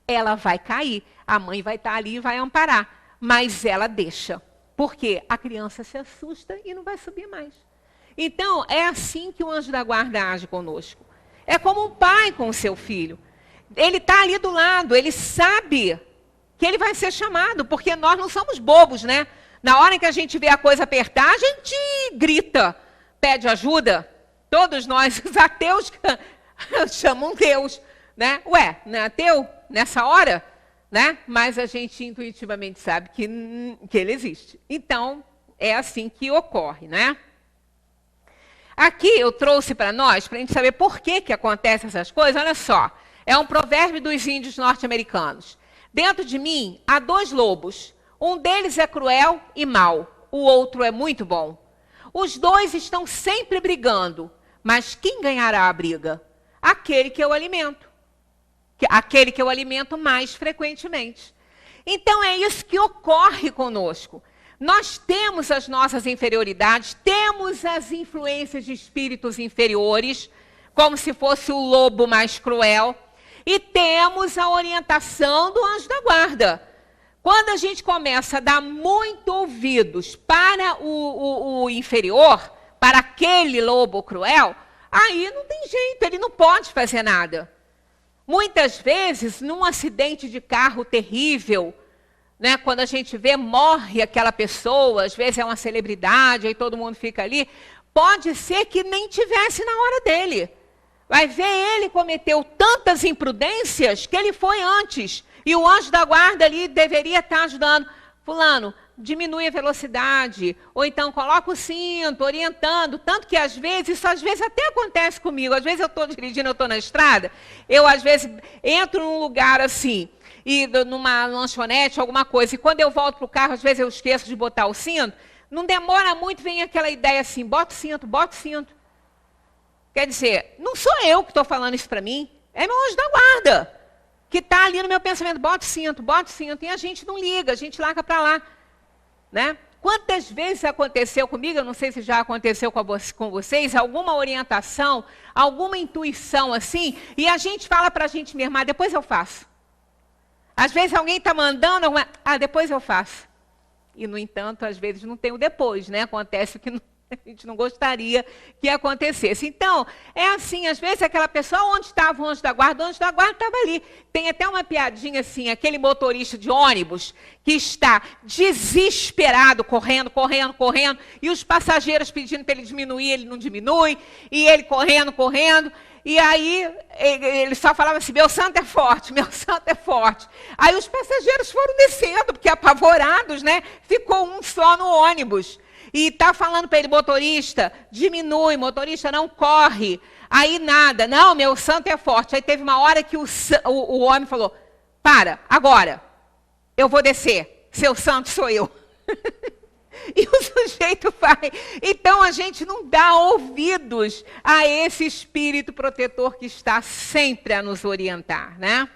Ela vai cair. A mãe vai estar ali e vai amparar. Mas ela deixa. Por quê? A criança se assusta e não vai subir mais. Então, é assim que o anjo da guarda age conosco. É como um pai com o seu filho. Ele está ali do lado, ele sabe que ele vai ser chamado, porque nós não somos bobos, né? Na hora em que a gente vê a coisa apertar, a gente grita, pede ajuda. Todos nós, os ateus, chamam Deus, né? Ué, não é ateu nessa hora? Né? Mas a gente intuitivamente sabe que ele existe. Então, é assim que ocorre, né? Aqui eu trouxe para nós, para a gente saber por que acontecem essas coisas. Olha só, é um provérbio dos índios norte-americanos. Dentro de mim há 2 lobos. Um deles é cruel e mau, o outro é muito bom. Os dois estão sempre brigando, mas quem ganhará a briga? Aquele que eu alimento. Aquele que eu alimento mais frequentemente. Então é isso que ocorre conosco. Nós temos as nossas inferioridades, temos as influências de espíritos inferiores, como se fosse o lobo mais cruel, e temos a orientação do anjo da guarda. Quando a gente começa a dar muito ouvidos para o inferior, para aquele lobo cruel, aí não tem jeito, ele não pode fazer nada. Muitas vezes, num acidente de carro terrível, né, quando a gente vê, morre aquela pessoa, às vezes é uma celebridade, aí todo mundo fica ali, pode ser que nem tivesse na hora dele. Vai ver, ele cometeu tantas imprudências que ele foi antes. E o anjo da guarda ali deveria estar ajudando. Fulano, diminui a velocidade, ou então coloca o cinto, orientando. Tanto que às vezes, isso às vezes até acontece comigo. Às vezes eu estou dirigindo, eu estou na estrada, eu às vezes entro num lugar assim, e numa lanchonete, alguma coisa, e quando eu volto para o carro, às vezes eu esqueço de botar o cinto, não demora muito, vem aquela ideia assim, bota o cinto, bota o cinto. Quer dizer, não sou eu que estou falando isso para mim, é meu anjo da guarda, que está ali no meu pensamento, bota o cinto, e a gente não liga, a gente larga para lá. Né? Quantas vezes aconteceu comigo, eu não sei se já aconteceu com vocês, alguma orientação, alguma intuição assim, e a gente fala para a gente mesma, ah, depois eu faço. Às vezes alguém está mandando, depois eu faço. E, no entanto, às vezes não tem o depois, né? Acontece o que a gente não gostaria que acontecesse. Então, é assim, às vezes aquela pessoa, onde estava o anjo da guarda? O anjo da guarda estava ali. Tem até uma piadinha assim, aquele motorista de ônibus que está desesperado, correndo, correndo, correndo, e os passageiros pedindo para ele diminuir, ele não diminui, e ele correndo, correndo. E aí, ele só falava assim, meu santo é forte, meu santo é forte. Aí os passageiros foram descendo, porque apavorados, né? Ficou um só no ônibus. E está falando para ele, motorista, diminui, motorista, não corre. Aí nada, não, meu santo é forte. Aí teve uma hora que o homem falou, para, agora, eu vou descer, seu santo sou eu. E o sujeito vai. Então a gente não dá ouvidos a esse espírito protetor que está sempre a nos orientar, né?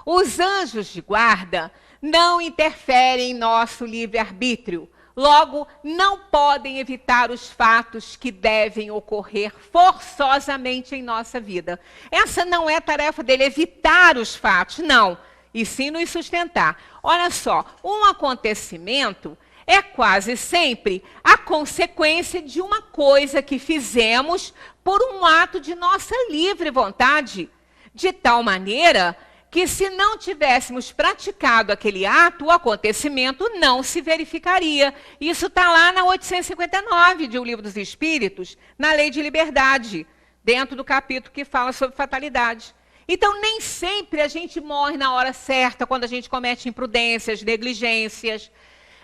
Os anjos de guarda não interferem em nosso livre-arbítrio. Logo, não podem evitar os fatos que devem ocorrer forçosamente em nossa vida. Essa não é tarefa dele, evitar os fatos, não. E sim nos sustentar. Olha só, um acontecimento é quase sempre a consequência de uma coisa que fizemos por um ato de nossa livre vontade. De tal maneira que, se não tivéssemos praticado aquele ato, o acontecimento não se verificaria. Isso está lá na 859 de O Livro dos Espíritos, na Lei de Liberdade, dentro do capítulo que fala sobre fatalidade. Então, nem sempre a gente morre na hora certa, quando a gente comete imprudências, negligências.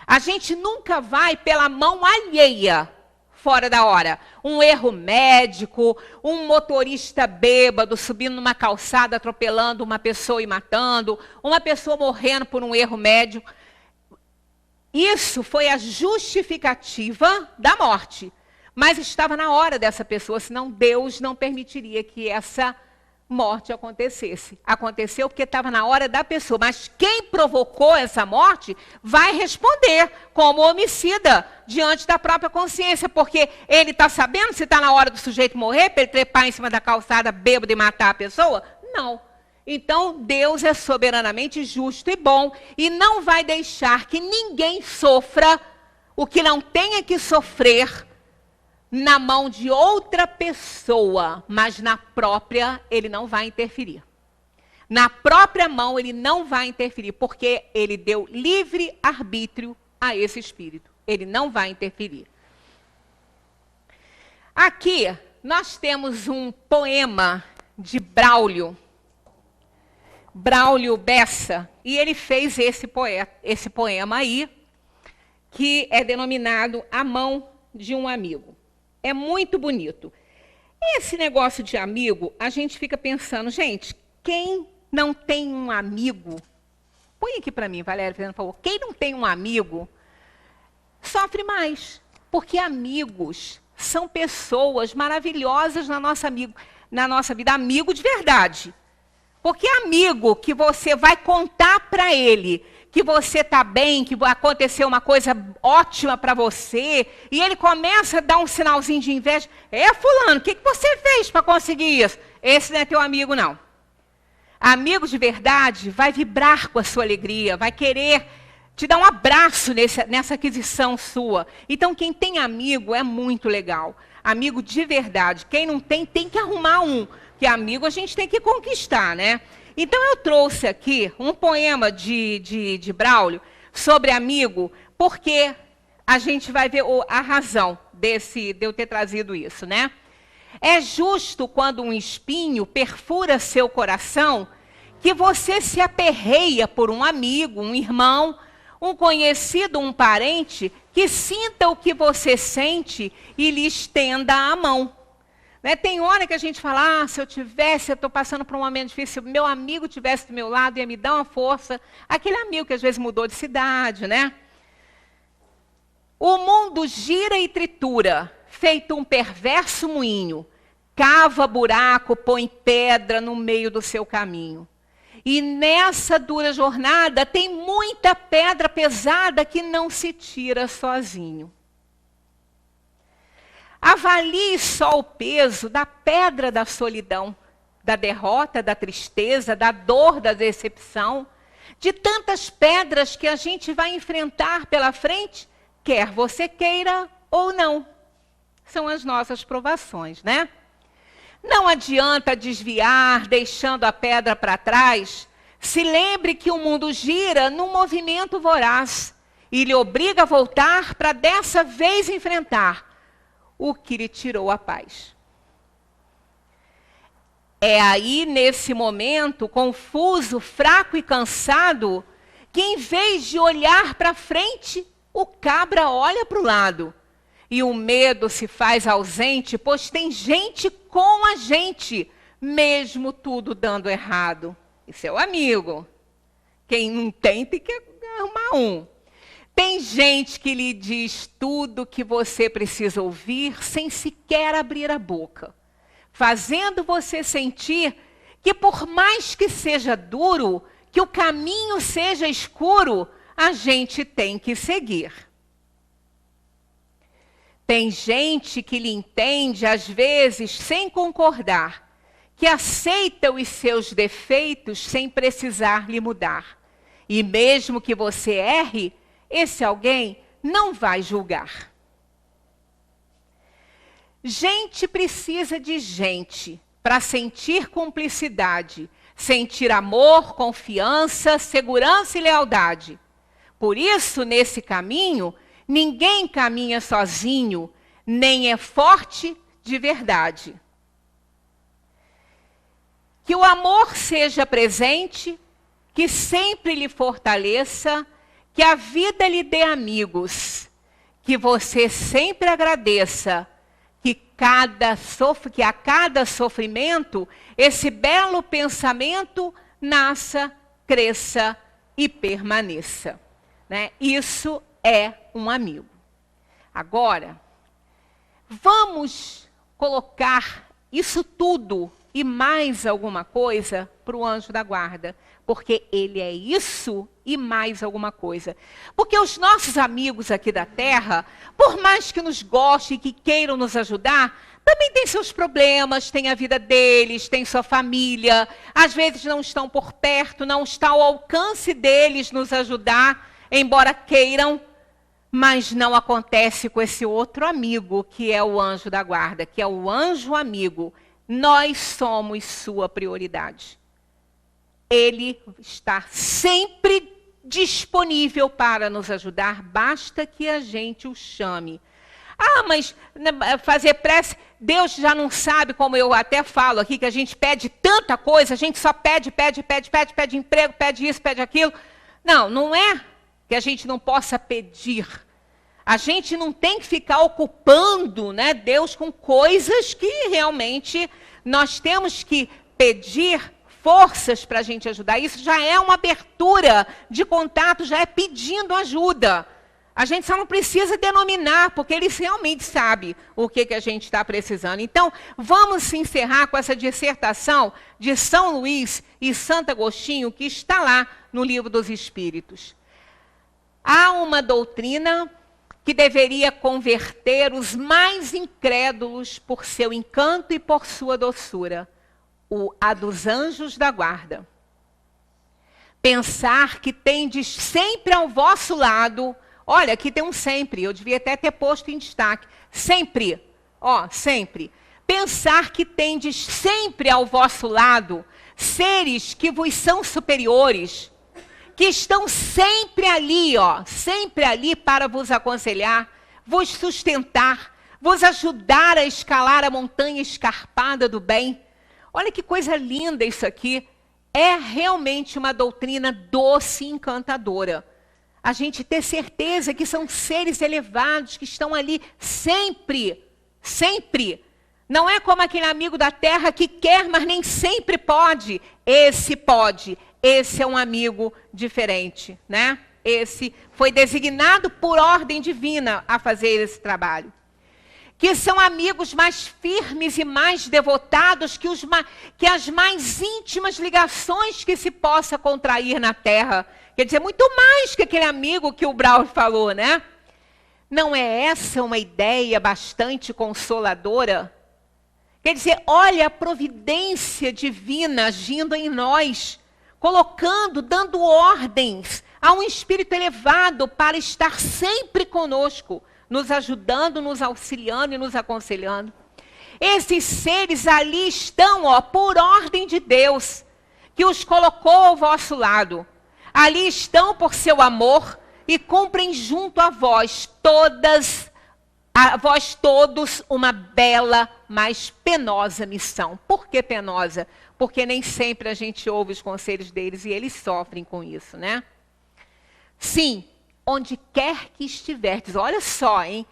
A gente nunca vai pela mão alheia, fora da hora. Um erro médico, um motorista bêbado subindo numa calçada, atropelando uma pessoa e matando, uma pessoa morrendo por um erro médico. Isso foi a justificativa da morte. Mas estava na hora dessa pessoa, senão Deus não permitiria que essa morte acontecesse. Aconteceu porque estava na hora da pessoa. Mas quem provocou essa morte vai responder como homicida diante da própria consciência, porque ele está sabendo se está na hora do sujeito morrer, para ele trepar em cima da calçada bêbado e matar a pessoa? Não. Então, Deus é soberanamente justo e bom e não vai deixar que ninguém sofra o que não tenha que sofrer na mão de outra pessoa, mas na própria ele não vai interferir. Na própria mão ele não vai interferir, porque ele deu livre arbítrio a esse espírito. Ele não vai interferir. Aqui nós temos um poema de Braulio Bessa, e ele fez esse poema aí, que é denominado A Mão de um Amigo. É muito bonito. Esse negócio de amigo, a gente fica pensando, gente, quem não tem um amigo, põe aqui para mim, Valéria, por favor, quem não tem um amigo, sofre mais. Porque amigos são pessoas maravilhosas na nossa vida, amigo de verdade. Porque amigo que você vai contar para ele que você está bem, que aconteceu uma coisa ótima para você, e ele começa a dar um sinalzinho de inveja. Fulano, o que você fez para conseguir isso? Esse não é teu amigo, não. Amigo de verdade vai vibrar com a sua alegria, vai querer te dar um abraço nessa aquisição sua. Então, quem tem amigo é muito legal. Amigo de verdade. Quem não tem, tem que arrumar um. Porque amigo a gente tem que conquistar, né? Então, eu trouxe aqui um poema de Braulio sobre amigo, porque a gente vai ver a razão de eu ter trazido isso, né? É justo quando um espinho perfura seu coração, que você se aperreia por um amigo, um irmão, um conhecido, um parente, que sinta o que você sente e lhe estenda a mão. Né? Tem hora que a gente fala, se eu estou passando por um momento difícil, meu amigo estivesse do meu lado, ia me dar uma força. Aquele amigo que às vezes mudou de cidade, né? O mundo gira e tritura, feito um perverso moinho, cava buraco, põe pedra no meio do seu caminho. E nessa dura jornada tem muita pedra pesada que não se tira sozinho. Avalie só o peso da pedra da solidão, da derrota, da tristeza, da dor, da decepção, de tantas pedras que a gente vai enfrentar pela frente, quer você queira ou não. São as nossas provações, né? Não adianta desviar, deixando a pedra para trás. Se lembre que o mundo gira num movimento voraz e lhe obriga a voltar para dessa vez enfrentar o que lhe tirou a paz. É aí, nesse momento, confuso, fraco e cansado, que em vez de olhar para frente, o cabra olha para o lado. E o medo se faz ausente, pois tem gente com a gente, mesmo tudo dando errado. Isso é o amigo. Quem não tem que arrumar um. Tem gente que lhe diz tudo que você precisa ouvir sem sequer abrir a boca, fazendo você sentir que por mais que seja duro, que o caminho seja escuro, a gente tem que seguir. Tem gente que lhe entende, às vezes, sem concordar, que aceita os seus defeitos sem precisar lhe mudar. E mesmo que você erre, esse alguém não vai julgar. Gente precisa de gente para sentir cumplicidade, sentir amor, confiança, segurança e lealdade. Por isso, nesse caminho, ninguém caminha sozinho, nem é forte de verdade. Que o amor seja presente, que sempre lhe fortaleça, que a vida lhe dê amigos, que você sempre agradeça, que a cada sofrimento, esse belo pensamento nasça, cresça e permaneça. Né? Isso é um amigo. Agora, vamos colocar isso tudo e mais alguma coisa para o anjo da guarda. Porque ele é isso e mais alguma coisa. Porque os nossos amigos aqui da terra, por mais que nos gostem e que queiram nos ajudar, também têm seus problemas, têm a vida deles, têm sua família. Às vezes não estão por perto, não está ao alcance deles nos ajudar, embora queiram. Mas não acontece com esse outro amigo, que é o anjo da guarda, que é o anjo amigo. Nós somos sua prioridade. Ele está sempre disponível para nos ajudar, basta que a gente o chame. Mas fazer prece, Deus já não sabe, como eu até falo aqui, que a gente pede tanta coisa, a gente só pede emprego, pede isso, pede aquilo. Não é que a gente não possa pedir. A gente não tem que ficar ocupando, né, Deus com coisas que realmente nós temos que pedir forças para a gente ajudar. Isso já é uma abertura de contato, já é pedindo ajuda. A gente só não precisa denominar, porque eles realmente sabem o que a gente está precisando. Então, vamos encerrar com essa dissertação de São Luís e Santo Agostinho, que está lá no Livro dos Espíritos. Há uma doutrina que deveria converter os mais incrédulos por seu encanto e por sua doçura, a dos anjos da guarda. Pensar que tendes sempre ao vosso lado, olha, aqui tem um sempre, eu devia até ter posto em destaque, sempre, sempre. Pensar que tendes sempre ao vosso lado seres que vos são superiores, que estão sempre ali para vos aconselhar, vos sustentar, vos ajudar a escalar a montanha escarpada do bem. Olha que coisa linda isso aqui. É realmente uma doutrina doce e encantadora. A gente ter certeza que são seres elevados que estão ali sempre, sempre. Não é como aquele amigo da terra que quer, mas nem sempre pode. Esse pode. Esse é um amigo diferente, né? Esse foi designado por ordem divina a fazer esse trabalho. Que são amigos mais firmes e mais devotados que as mais íntimas ligações que se possa contrair na terra. Quer dizer, muito mais que aquele amigo que o Braulio falou, né? Não é essa uma ideia bastante consoladora? Quer dizer, olha a providência divina agindo em nós, colocando, dando ordens a um espírito elevado para estar sempre conosco, nos ajudando, nos auxiliando e nos aconselhando. Esses seres ali estão, por ordem de Deus, que os colocou ao vosso lado. Ali estão por seu amor e cumprem junto a vós todos uma bela, mas penosa missão. Por que penosa? Porque nem sempre a gente ouve os conselhos deles e eles sofrem com isso, né? Sim, onde quer que estiverdes, olha só, hein?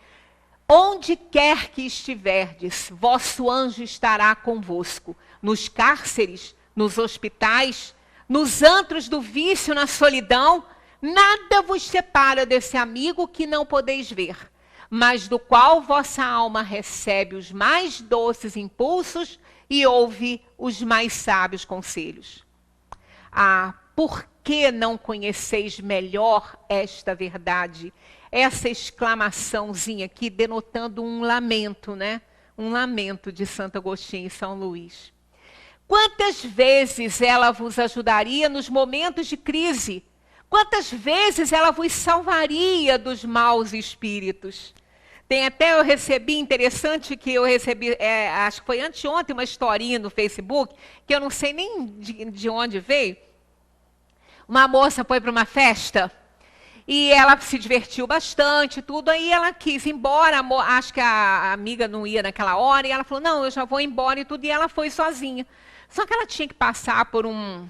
Onde quer que estiverdes, vosso anjo estará convosco. Nos cárceres, nos hospitais, nos antros do vício, na solidão, nada vos separa desse amigo que não podeis ver, mas do qual vossa alma recebe os mais doces impulsos e ouve os mais sábios conselhos. Por que não conheceis melhor esta verdade? Essa exclamaçãozinha aqui denotando um lamento, né? Um lamento de Santo Agostinho e São Luís. Quantas vezes ela vos ajudaria nos momentos de crise? Quantas vezes ela vos salvaria dos maus espíritos? Tem até, eu recebi, interessante que eu recebi, acho que foi anteontem, uma historinha no Facebook, que eu não sei nem de onde veio. Uma moça foi para uma festa e ela se divertiu bastante, tudo. Aí ela quis ir embora, acho que a amiga não ia naquela hora, e ela falou, não, eu já vou embora e tudo, e ela foi sozinha. Só que ela tinha que passar por um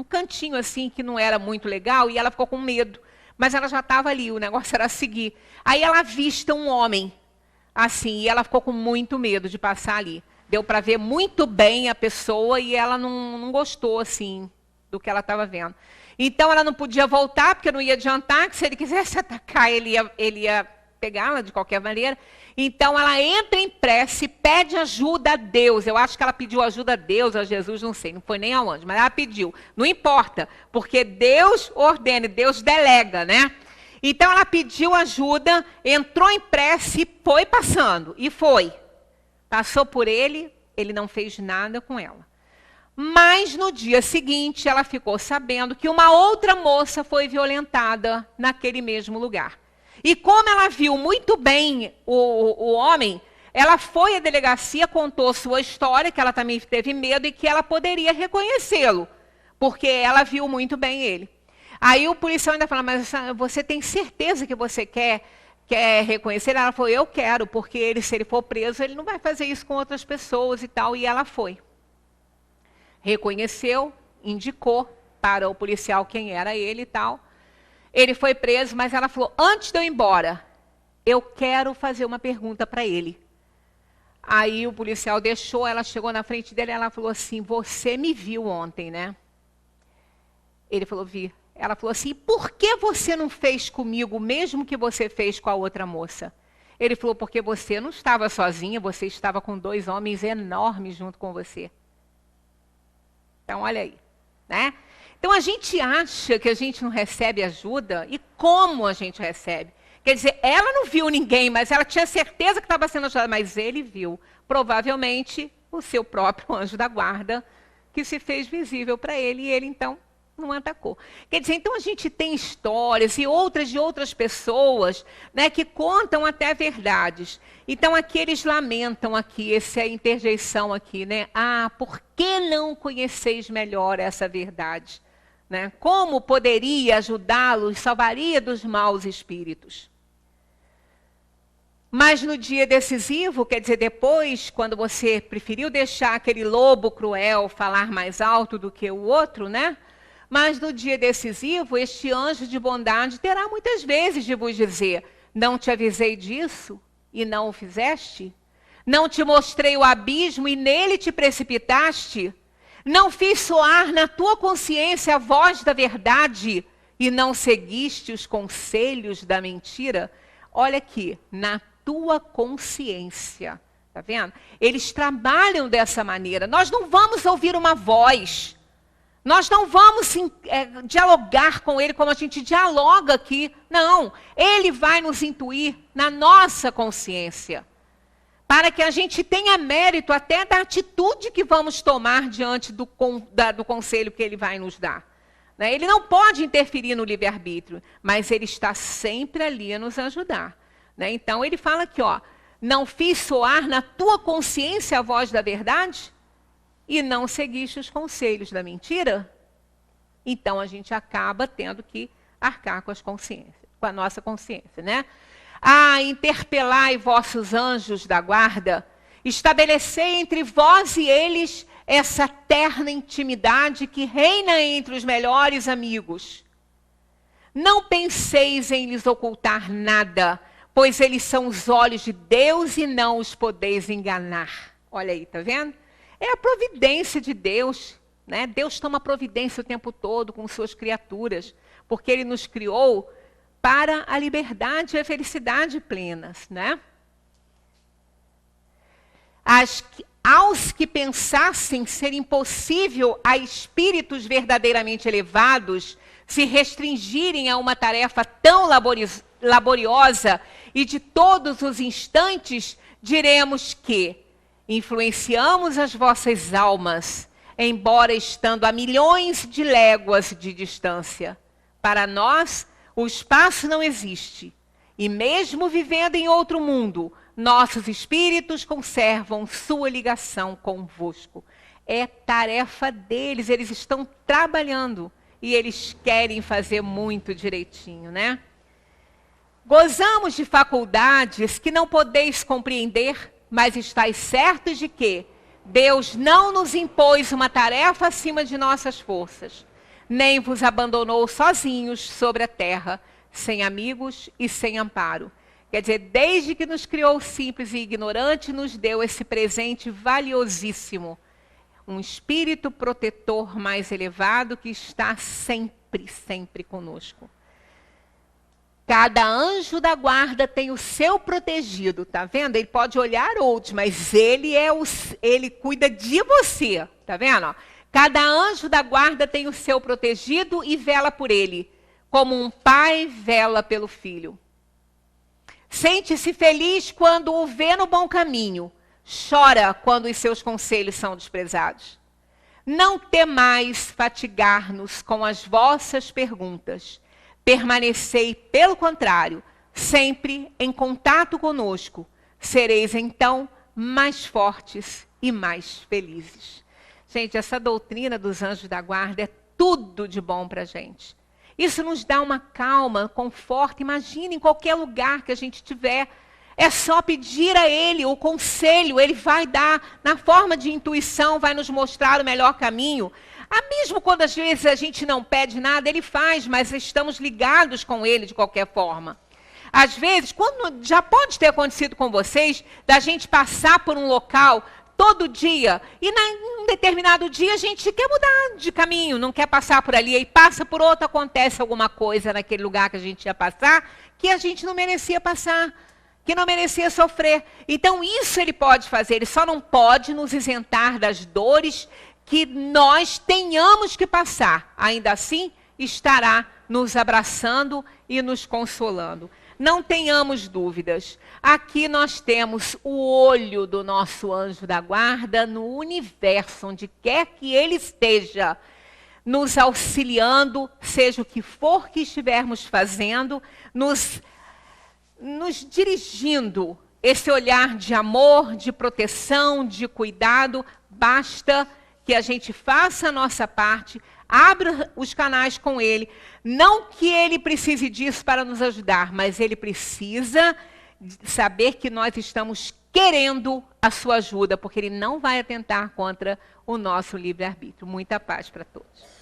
cantinho assim que não era muito legal, e ela ficou com medo. Mas ela já estava ali, o negócio era seguir. Aí ela avista um homem, assim, e ela ficou com muito medo de passar ali. Deu para ver muito bem a pessoa e ela não gostou, assim, do que ela estava vendo. Então ela não podia voltar, porque não ia adiantar, que se ele quisesse atacar, ele ia pegá-la de qualquer maneira. Então ela entra em prece, pede ajuda a Deus. Eu acho que ela pediu ajuda a Deus, a Jesus, não sei, não foi nem aonde, mas ela pediu. Não importa, porque Deus ordena, Deus delega, né? Então ela pediu ajuda, entrou em prece e foi passando. E foi. Passou por ele, ele não fez nada com ela. Mas no dia seguinte ela ficou sabendo que uma outra moça foi violentada naquele mesmo lugar. E como ela viu muito bem o homem, ela foi à delegacia, contou sua história, que ela também teve medo e que ela poderia reconhecê-lo, porque ela viu muito bem ele. Aí o policial ainda falou, mas você tem certeza que você quer reconhecer? Ela falou, eu quero, porque se ele for preso, ele não vai fazer isso com outras pessoas e tal. E ela foi. Reconheceu, indicou para o policial quem era ele e tal. Ele foi preso, mas ela falou, antes de eu ir embora, eu quero fazer uma pergunta para ele. Aí o policial deixou, ela chegou na frente dele e ela falou assim, você me viu ontem, né? Ele falou, vi. Ela falou assim, por que você não fez comigo o mesmo que você fez com a outra moça? Ele falou, porque você não estava sozinha, você estava com 2 homens enormes junto com você. Então, olha aí, né? Então, a gente acha que a gente não recebe ajuda, e como a gente recebe? Quer dizer, ela não viu ninguém, mas ela tinha certeza que estava sendo ajudada, mas ele viu. Provavelmente, o seu próprio anjo da guarda, que se fez visível para ele, e ele, então, não atacou. Quer dizer, então a gente tem histórias e outras de outras pessoas, né, que contam até verdades. Então aqui eles lamentam aqui, essa é a interjeição aqui, né? Ah, por que não conheceis melhor essa verdade? Né? Como poderia ajudá-los, salvaria dos maus espíritos? Mas no dia decisivo, quer dizer, depois, quando você preferiu deixar aquele lobo cruel falar mais alto do que o outro, né? Mas no dia decisivo, este anjo de bondade terá muitas vezes de vos dizer, não te avisei disso e não o fizeste? Não te mostrei o abismo e nele te precipitaste? Não fiz soar na tua consciência a voz da verdade e não seguiste os conselhos da mentira? Olha aqui, na tua consciência, tá vendo? Eles trabalham dessa maneira. Nós não vamos ouvir uma voz. Nós não vamos dialogar com ele como a gente dialoga aqui. Não, ele vai nos intuir na nossa consciência. Para que a gente tenha mérito até da atitude que vamos tomar diante do conselho que ele vai nos dar. Né? Ele não pode interferir no livre-arbítrio, mas ele está sempre ali a nos ajudar. Né? Então ele fala aqui, ó, não fiz soar na tua consciência a voz da verdade? E não seguiste os conselhos da mentira, então a gente acaba tendo que arcar com a nossa consciência, né? Ah, interpelai vossos anjos da guarda, estabelecei entre vós e eles essa terna intimidade que reina entre os melhores amigos. Não penseis em lhes ocultar nada, pois eles são os olhos de Deus e não os podeis enganar. Olha aí, tá vendo? É a providência de Deus, né? Deus toma providência o tempo todo com suas criaturas, porque Ele nos criou para a liberdade e a felicidade plenas, né? Aos que pensassem ser impossível a espíritos verdadeiramente elevados se restringirem a uma tarefa tão laboriosa e de todos os instantes, diremos que influenciamos as vossas almas, embora estando a milhões de léguas de distância. Para nós, o espaço não existe. E mesmo vivendo em outro mundo, nossos espíritos conservam sua ligação convosco. É tarefa deles, eles estão trabalhando. E eles querem fazer muito direitinho, né? Gozamos de faculdades que não podeis compreender, mas estáis certos de que Deus não nos impôs uma tarefa acima de nossas forças, nem vos abandonou sozinhos sobre a terra, sem amigos e sem amparo. Quer dizer, desde que nos criou simples e ignorante, nos deu esse presente valiosíssimo, um espírito protetor mais elevado que está sempre, sempre conosco. Cada anjo da guarda tem o seu protegido, tá vendo? Ele pode olhar outros, mas ele cuida de você, tá vendo? Ó, cada anjo da guarda tem o seu protegido e vela por ele, como um pai vela pelo filho. Sente-se feliz quando o vê no bom caminho, chora quando os seus conselhos são desprezados. Não temais fatigar-nos com as vossas perguntas. Permanecei, pelo contrário, sempre em contato conosco. Sereis, então, mais fortes e mais felizes. Gente, essa doutrina dos anjos da guarda é tudo de bom para a gente. Isso nos dá uma calma, conforto. Imagine em qualquer lugar que a gente estiver. É só pedir a Ele o conselho. Ele vai dar, na forma de intuição, vai nos mostrar o melhor caminho. Mesmo quando às vezes a gente não pede nada, Ele faz, mas estamos ligados com Ele de qualquer forma. Às vezes, quando já pode ter acontecido com vocês, da gente passar por um local todo dia. E num determinado dia a gente quer mudar de caminho, não quer passar por ali, aí passa por outro, acontece alguma coisa naquele lugar que a gente ia passar, que a gente não merecia passar, que não merecia sofrer. Então isso ele pode fazer, ele só não pode nos isentar das dores que nós tenhamos que passar. Ainda assim, estará nos abraçando e nos consolando. Não tenhamos dúvidas. Aqui nós temos o olho do nosso anjo da guarda no universo, onde quer que ele esteja, nos auxiliando, seja o que for que estivermos fazendo, nos dirigindo. Esse olhar de amor, de proteção, de cuidado, basta que a gente faça a nossa parte, abra os canais com ele. Não que ele precise disso para nos ajudar, mas ele precisa saber que nós estamos querendo a sua ajuda, porque ele não vai atentar contra o nosso livre-arbítrio. Muita paz para todos.